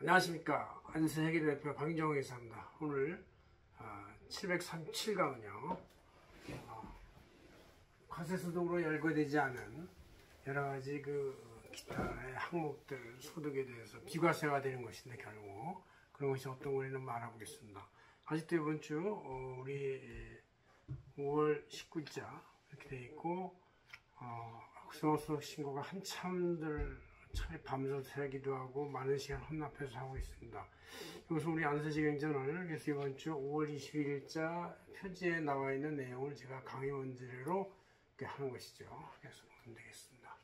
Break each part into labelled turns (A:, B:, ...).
A: 안녕하십니까. 안세해계 대표 박인정 회사입니다. 오늘 737강은요 과세소득으로 열거되지 않은 여러가지 기타의 항목들 소득에 대해서 비과세가 되는 것인데, 결국 그런 것이 어떤 거리는 알아보겠습니다. 아직도 이번 주 우리 5월 19일자 이렇게 되어 있고, 국세청소득 신고가 한참들 밤새 새기도 하고 많은 시간 혼납해서 하고 있습니다. 여기서 우리 안세지경전을, 그래서 이번 주 5월 21일자 표지에 나와 있는 내용을 제가 강의 원제로 하는 것이죠. 그래서 보면 되겠습니다.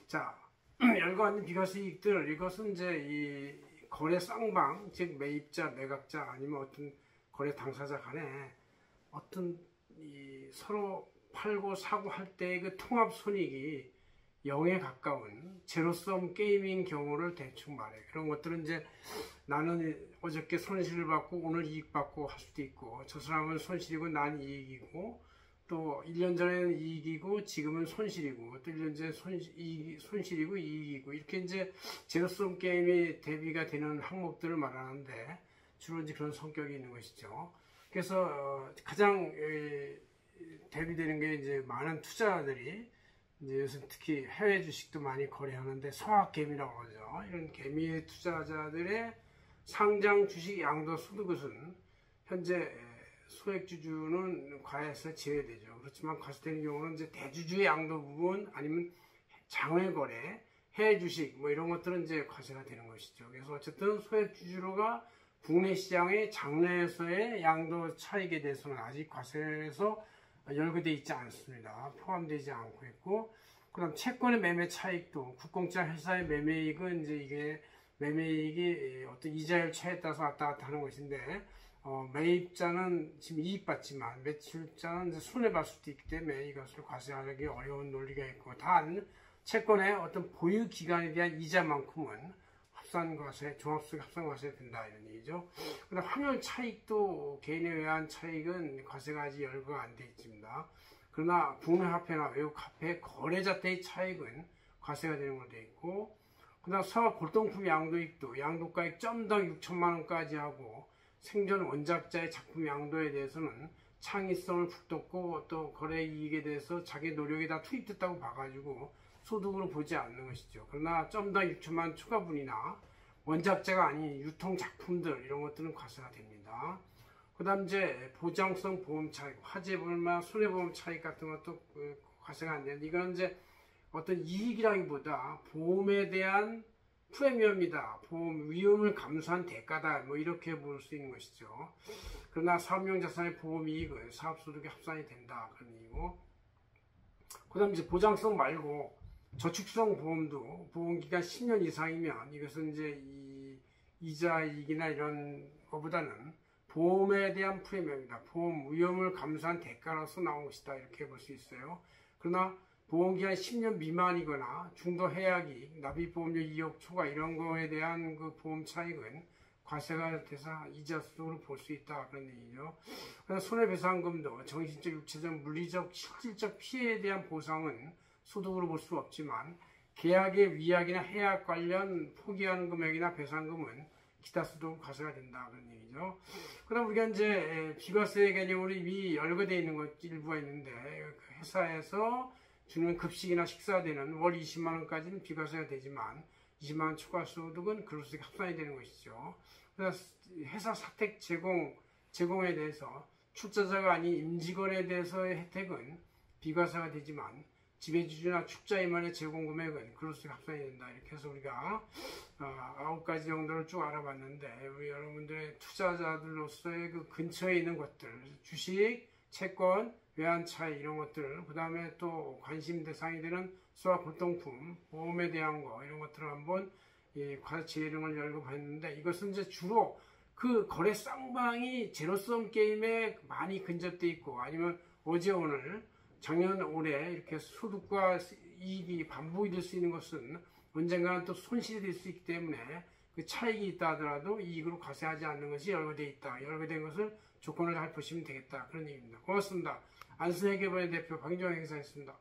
A: 자, 열거하는 비과세 이익들, 이것은 이제 이 거래 쌍방, 즉 매입자, 매각자 아니면 어떤 거래 당사자 간에 어떤 서로 팔고 사고 할 때의 그 통합 손익이 0에 가까운 제로섬 게임인 경우를 대충 말해. 그런 것들은 이제 나는 어저께 손실을 받고 오늘 이익 받고 할 수도 있고, 저 사람은 손실이고 난 이익이고, 또 1년 전에는 이익이고 지금은 손실이고, 또 1년 전에 손실이고 이익이고, 이렇게 이제 제로섬 게임이 대비가 되는 항목들을 말하는데, 주로 이제 그런 성격이 있는 것이죠. 그래서 가장 대비되는 게 이제 많은 투자자들이 이제 요즘 특히 해외 주식도 많이 거래하는데 서학개미라고 하죠. 이런 개미 투자자들의 상장 주식 양도 소득은 현재 소액주주는 과세에서 제외되죠. 그렇지만 과세되는 경우는 이제 대주주의 양도 부분 아니면 장외 거래, 해외 주식 뭐 이런 것들은 이제 과세가 되는 것이죠. 그래서 어쨌든 소액주주로가 국내 시장의 장내에서의 양도 차익에 대해서는 아직 과세에서 열거되어 있지 않습니다. 포함되지 않고 있고, 그 다음 채권의 매매 차익도, 국공짜 회사의 매매이익은 이제 이게 매매이익이 어떤 이자율 차에 따라서 왔다 갔다 하는 것인데, 매입자는 지금 이익 받지만 매출자는 이제 손해볼 수도 있기 때문에 이것을 과세하기 어려운 논리가 있고, 단 채권의 어떤 보유 기간에 대한 이자만큼은 합산과세, 종합소득 합산과세 된다, 이런 얘기죠. 그다음 환율 차익도 개인에 의한 차익은 과세가 아직 열거가 안 돼 있습니다. 그러나 국내 화폐나 외국 화폐 거래자 때의 차익은 과세가 되는 걸로 돼 있고, 그다음 사업 골동품 양도익도 양도가액 점당 6천만 원까지 하고, 생존 원작자의 작품 양도에 대해서는 창의성을 북돋고 또 거래 이익에 대해서 자기 노력이 다 투입됐다고 봐가지고 소득으로 보지 않는 것이죠. 그러나 점당 6천만 원 추가분이나 원작자가 아닌 유통 작품들 이런 것들은 과세가 됩니다. 그 다음 이제 보장성 보험 차익, 화재보험이나 손해보험 차익 같은 것도 과세가 안 되는데, 이건 이제 어떤 이익이라기보다 보험에 대한 프리미엄이다, 보험 위험을 감수한 대가다, 뭐 이렇게 볼 수 있는 것이죠. 그러나 사업용 자산의 보험 이익은 사업소득에 합산이 된다, 그런 얘기고, 그 다음 이제 보장성 말고 저축성 보험도 보험기간 10년 이상이면 이것은 이제 이자이익이나 이런 것보다는 보험에 대한 프리미엄이다, 보험 위험을 감수한 대가로서 나온 것이다, 이렇게 볼 수 있어요. 그러나 보험기간 10년 미만이거나 중도 해약이익, 납입보험료 2억 초과 이런 거에 대한 그 보험 차익은 과세가 돼서 이자소득으로 볼 수 있다, 그런 얘기죠. 그래서 손해배상금도 정신적, 육체적, 물리적, 실질적 피해에 대한 보상은 소득으로 볼 수 없지만, 계약의 위약이나 해약 관련 포기하는 금액이나 배상금은 기타 소득 과세가 된다, 그런 얘기죠. 그 다음 우리가 이제 비과세 개념으로 이미 열거되어 있는 것 일부가 있는데, 회사에서 주는 급식이나 식사되는 월 20만 원까지는 비과세가 되지만 20만 원 추가 소득은 근로소득에 합산이 되는 것이죠. 그래서 회사 사택 제공에 대해서 출자자가 아닌 임직원에 대해서의 혜택은 비과세가 되지만 지배주주나 축자임원의 제공 금액은 근로소득에 합산이 된다. 이렇게 해서 우리가 9가지 정도를 쭉 알아봤는데, 우리 여러분들의 투자자들로서의 그 근처에 있는 것들, 주식, 채권, 외환차익 이런 것들, 그 다음에 또 관심 대상이 되는 수학 골동품, 보험에 대한 거 이런 것들을 한번 과세 제외등을 열거했는데, 이것은 이제 주로 그 거래 쌍방이 제로섬 게임에 많이 근접돼 있고, 아니면 어제 오늘 작년 올해 이렇게 소득과 이익이 반복이 될 수 있는 것은 언젠가는 또 손실이 될 수 있기 때문에 그 차익이 있다 하더라도 이익으로 과세하지 않는 것이 열거되어 있다. 열거된 것을 조건을 잘 보시면 되겠다, 그런 얘기입니다. 고맙습니다. 안세해계본의 대표 박인정 행사였습니다.